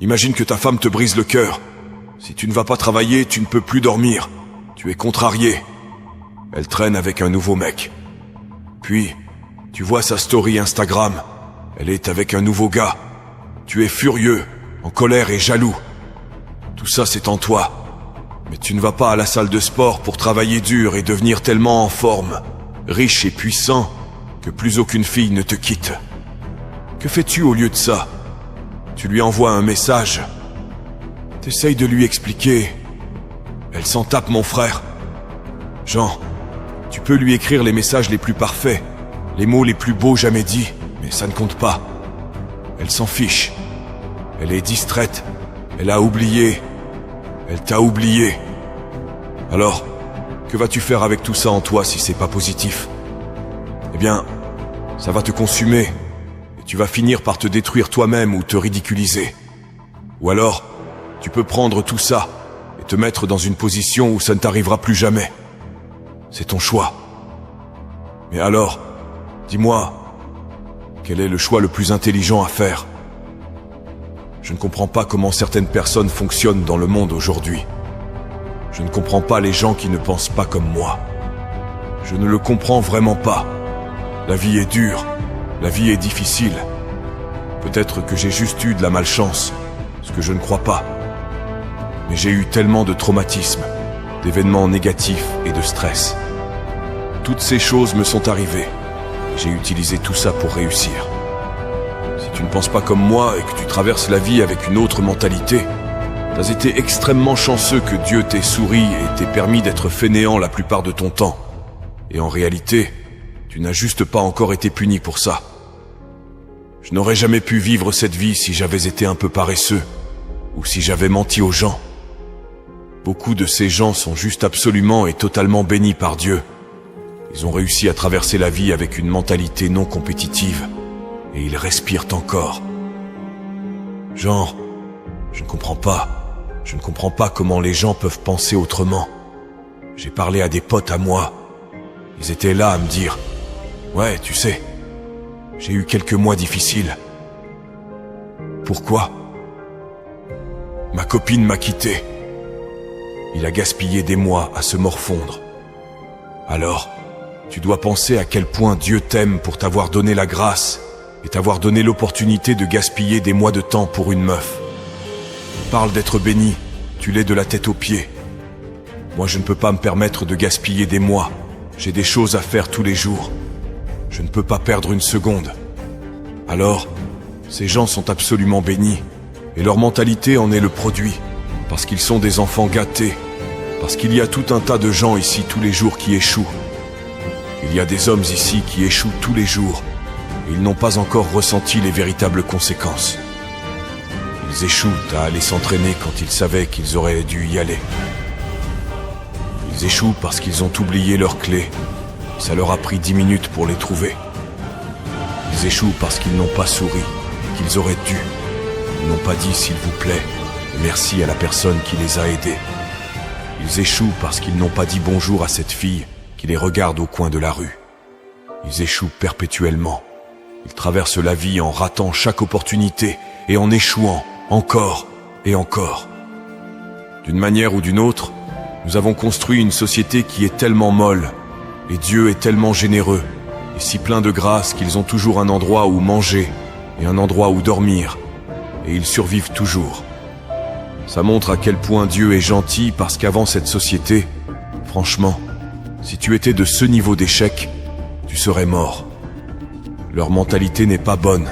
Imagine que ta femme te brise le cœur. Si tu ne vas pas travailler, tu ne peux plus dormir. Tu es contrarié. Elle traîne avec un nouveau mec. Puis, tu vois sa story Instagram. Elle est avec un nouveau gars. Tu es furieux, en colère et jaloux. Tout ça, c'est en toi. Mais tu ne vas pas à la salle de sport pour travailler dur et devenir tellement en forme, riche et puissant, que plus aucune fille ne te quitte. Que fais-tu au lieu de ça? Tu lui envoies un message. T'essayes de lui expliquer. Elle s'en tape, mon frère. Jean, tu peux lui écrire les messages les plus parfaits, les mots les plus beaux jamais dits, mais ça ne compte pas. Elle s'en fiche. Elle est distraite. Elle a oublié. Elle t'a oublié. Alors, que vas-tu faire avec tout ça en toi si c'est pas positif? Eh bien, ça va te consumer. Et tu vas finir par te détruire toi-même ou te ridiculiser. Ou alors, tu peux prendre tout ça et te mettre dans une position où ça ne t'arrivera plus jamais. C'est ton choix. Mais alors, dis-moi, quel est le choix le plus intelligent à faire? Je ne comprends pas comment certaines personnes fonctionnent dans le monde aujourd'hui. Je ne comprends pas les gens qui ne pensent pas comme moi. Je ne le comprends vraiment pas. La vie est dure, la vie est difficile. Peut-être que j'ai juste eu de la malchance, ce que je ne crois pas. Mais j'ai eu tellement de traumatismes, d'événements négatifs et de stress. Toutes ces choses me sont arrivées. J'ai utilisé tout ça pour réussir. Si tu ne penses pas comme moi et que tu traverses la vie avec une autre mentalité, t'as été extrêmement chanceux que Dieu t'ait souri et t'ait permis d'être fainéant la plupart de ton temps. Et en réalité, tu n'as juste pas encore été puni pour ça. Je n'aurais jamais pu vivre cette vie si j'avais été un peu paresseux, ou si j'avais menti aux gens. Beaucoup de ces gens sont juste absolument et totalement bénis par Dieu. Ils ont réussi à traverser la vie avec une mentalité non compétitive, et ils respirent encore. Genre, je ne comprends pas. Je ne comprends pas comment les gens peuvent penser autrement. J'ai parlé à des potes à moi. Ils étaient là à me dire « Ouais, tu sais, j'ai eu quelques mois difficiles. » Pourquoi? Ma copine m'a quitté. Il a gaspillé des mois à se morfondre. Alors, tu dois penser à quel point Dieu t'aime pour t'avoir donné la grâce et t'avoir donné l'opportunité de gaspiller des mois de temps pour une meuf. Parle d'être béni, tu l'es de la tête aux pieds. Moi, je ne peux pas me permettre de gaspiller des mois. J'ai des choses à faire tous les jours. Je ne peux pas perdre une seconde. Alors, ces gens sont absolument bénis, et leur mentalité en est le produit, parce qu'ils sont des enfants gâtés, parce qu'il y a tout un tas de gens ici tous les jours qui échouent. Il y a des hommes ici qui échouent tous les jours, et ils n'ont pas encore ressenti les véritables conséquences. Ils échouent à aller s'entraîner quand ils savaient qu'ils auraient dû y aller. Ils échouent parce qu'ils ont oublié leurs clés. Ça leur a pris 10 minutes pour les trouver. Ils échouent parce qu'ils n'ont pas souri, qu'ils auraient dû. Ils n'ont pas dit s'il vous plaît, et merci à la personne qui les a aidés. Ils échouent parce qu'ils n'ont pas dit bonjour à cette fille qui les regarde au coin de la rue. Ils échouent perpétuellement. Ils traversent la vie en ratant chaque opportunité et en échouant encore et encore. D'une manière ou d'une autre, nous avons construit une société qui est tellement molle, et Dieu est tellement généreux, et si plein de grâce qu'ils ont toujours un endroit où manger, et un endroit où dormir, et ils survivent toujours. Ça montre à quel point Dieu est gentil, parce qu'avant cette société, franchement, si tu étais de ce niveau d'échec, tu serais mort. Leur mentalité n'est pas bonne,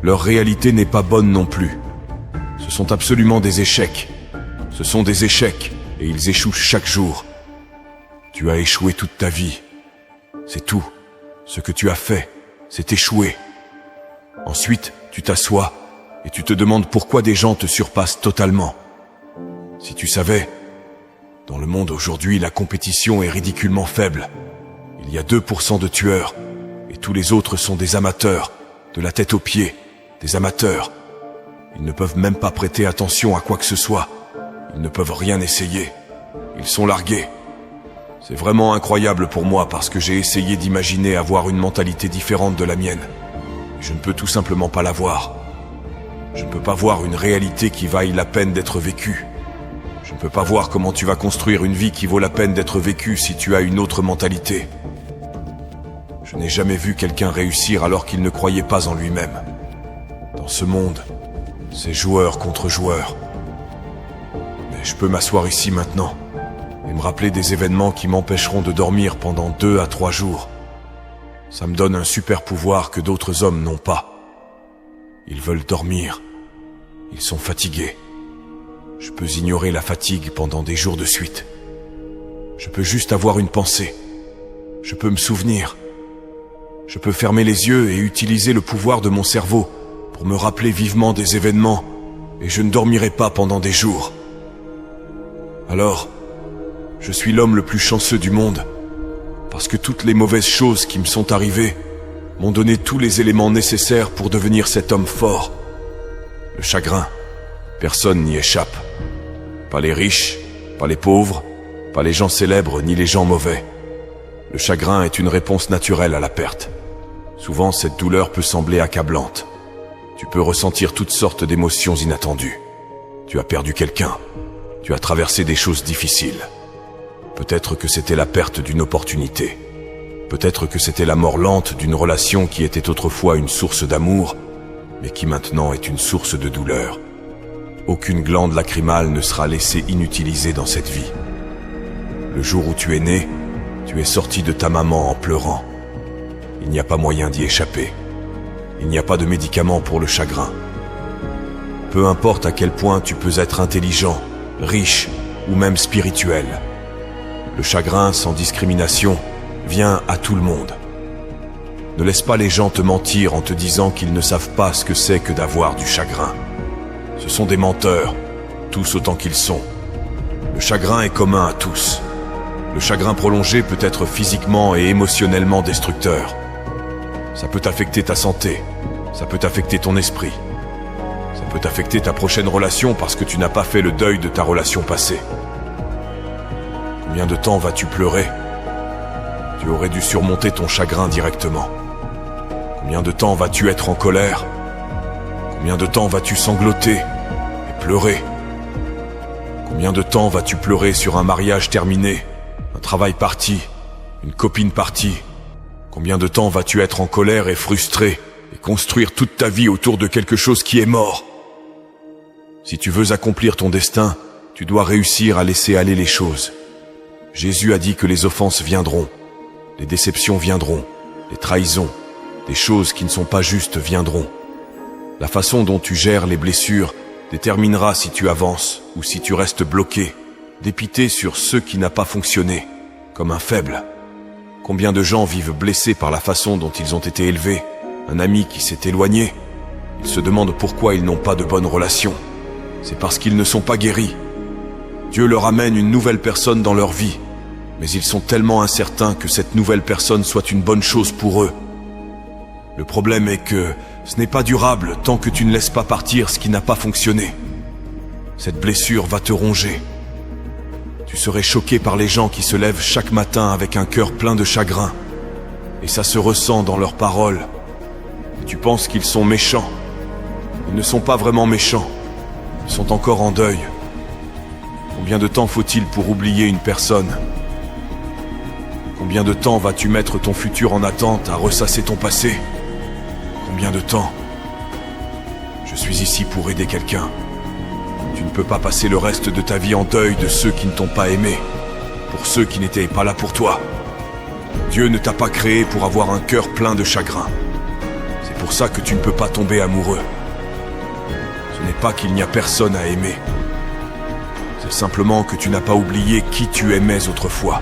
leur réalité n'est pas bonne non plus. Ce sont absolument des échecs. Ce sont des échecs, et ils échouent chaque jour. Tu as échoué toute ta vie. C'est tout. Ce que tu as fait, c'est échouer. Ensuite, tu t'assois, et tu te demandes pourquoi des gens te surpassent totalement. Si tu savais, dans le monde aujourd'hui, la compétition est ridiculement faible. Il y a 2% de tueurs, et tous les autres sont des amateurs, de la tête aux pieds, des amateurs. Ils ne peuvent même pas prêter attention à quoi que ce soit. Ils ne peuvent rien essayer. Ils sont largués. C'est vraiment incroyable pour moi parce que j'ai essayé d'imaginer avoir une mentalité différente de la mienne. Je ne peux tout simplement pas l'avoir. Je ne peux pas voir une réalité qui vaille la peine d'être vécue. Je ne peux pas voir comment tu vas construire une vie qui vaut la peine d'être vécue si tu as une autre mentalité. Je n'ai jamais vu quelqu'un réussir alors qu'il ne croyait pas en lui-même. Dans ce monde, c'est joueur contre joueur. Mais je peux m'asseoir ici maintenant et me rappeler des événements qui m'empêcheront de dormir pendant 2 à 3 jours. Ça me donne un super pouvoir que d'autres hommes n'ont pas. Ils veulent dormir. Ils sont fatigués. Je peux ignorer la fatigue pendant des jours de suite. Je peux juste avoir une pensée. Je peux me souvenir. Je peux fermer les yeux et utiliser le pouvoir de mon cerveau pour me rappeler vivement des événements, et je ne dormirai pas pendant des jours. Alors, je suis l'homme le plus chanceux du monde, parce que toutes les mauvaises choses qui me sont arrivées m'ont donné tous les éléments nécessaires pour devenir cet homme fort. Le chagrin, personne n'y échappe. Pas les riches, pas les pauvres, pas les gens célèbres ni les gens mauvais. Le chagrin est une réponse naturelle à la perte. Souvent, cette douleur peut sembler accablante. Tu peux ressentir toutes sortes d'émotions inattendues. Tu as perdu quelqu'un. Tu as traversé des choses difficiles. Peut-être que c'était la perte d'une opportunité. Peut-être que c'était la mort lente d'une relation qui était autrefois une source d'amour, mais qui maintenant est une source de douleur. Aucune glande lacrymale ne sera laissée inutilisée dans cette vie. Le jour où tu es né, tu es sorti de ta maman en pleurant. Il n'y a pas moyen d'y échapper. Il n'y a pas de médicament pour le chagrin. Peu importe à quel point tu peux être intelligent, riche ou même spirituel, le chagrin sans discrimination vient à tout le monde. Ne laisse pas les gens te mentir en te disant qu'ils ne savent pas ce que c'est que d'avoir du chagrin. Ce sont des menteurs, tous autant qu'ils sont. Le chagrin est commun à tous. Le chagrin prolongé peut être physiquement et émotionnellement destructeur. Ça peut affecter ta santé, ça peut affecter ton esprit. Ça peut affecter ta prochaine relation parce que tu n'as pas fait le deuil de ta relation passée. Combien de temps vas-tu pleurer ? Tu aurais dû surmonter ton chagrin directement. Combien de temps vas-tu être en colère ? Combien de temps vas-tu sangloter et pleurer ? Combien de temps vas-tu pleurer sur un mariage terminé, un travail parti, une copine partie ? Combien de temps vas-tu être en colère et frustré et construire toute ta vie autour de quelque chose qui est mort ? Si tu veux accomplir ton destin, tu dois réussir à laisser aller les choses. Jésus a dit que les offenses viendront, les déceptions viendront, les trahisons, des choses qui ne sont pas justes viendront. La façon dont tu gères les blessures déterminera si tu avances ou si tu restes bloqué, dépité sur ce qui n'a pas fonctionné, comme un faible. Combien de gens vivent blessés par la façon dont ils ont été élevés? Un ami qui s'est éloigné, ils se demandent pourquoi ils n'ont pas de bonnes relations. C'est parce qu'ils ne sont pas guéris. Dieu leur amène une nouvelle personne dans leur vie, mais ils sont tellement incertains que cette nouvelle personne soit une bonne chose pour eux. Le problème est que ce n'est pas durable tant que tu ne laisses pas partir ce qui n'a pas fonctionné. Cette blessure va te ronger. Tu serais choqué par les gens qui se lèvent chaque matin avec un cœur plein de chagrin. Et ça se ressent dans leurs paroles. Et tu penses qu'ils sont méchants. Ils ne sont pas vraiment méchants. Ils sont encore en deuil. Combien de temps faut-il pour oublier une personne ? Combien de temps vas-tu mettre ton futur en attente à ressasser ton passé ? Combien de temps ? Je suis ici pour aider quelqu'un. Tu ne peux pas passer le reste de ta vie en deuil de ceux qui ne t'ont pas aimé, pour ceux qui n'étaient pas là pour toi. Dieu ne t'a pas créé pour avoir un cœur plein de chagrin. C'est pour ça que tu ne peux pas tomber amoureux. Ce n'est pas qu'il n'y a personne à aimer. C'est simplement que tu n'as pas oublié qui tu aimais autrefois.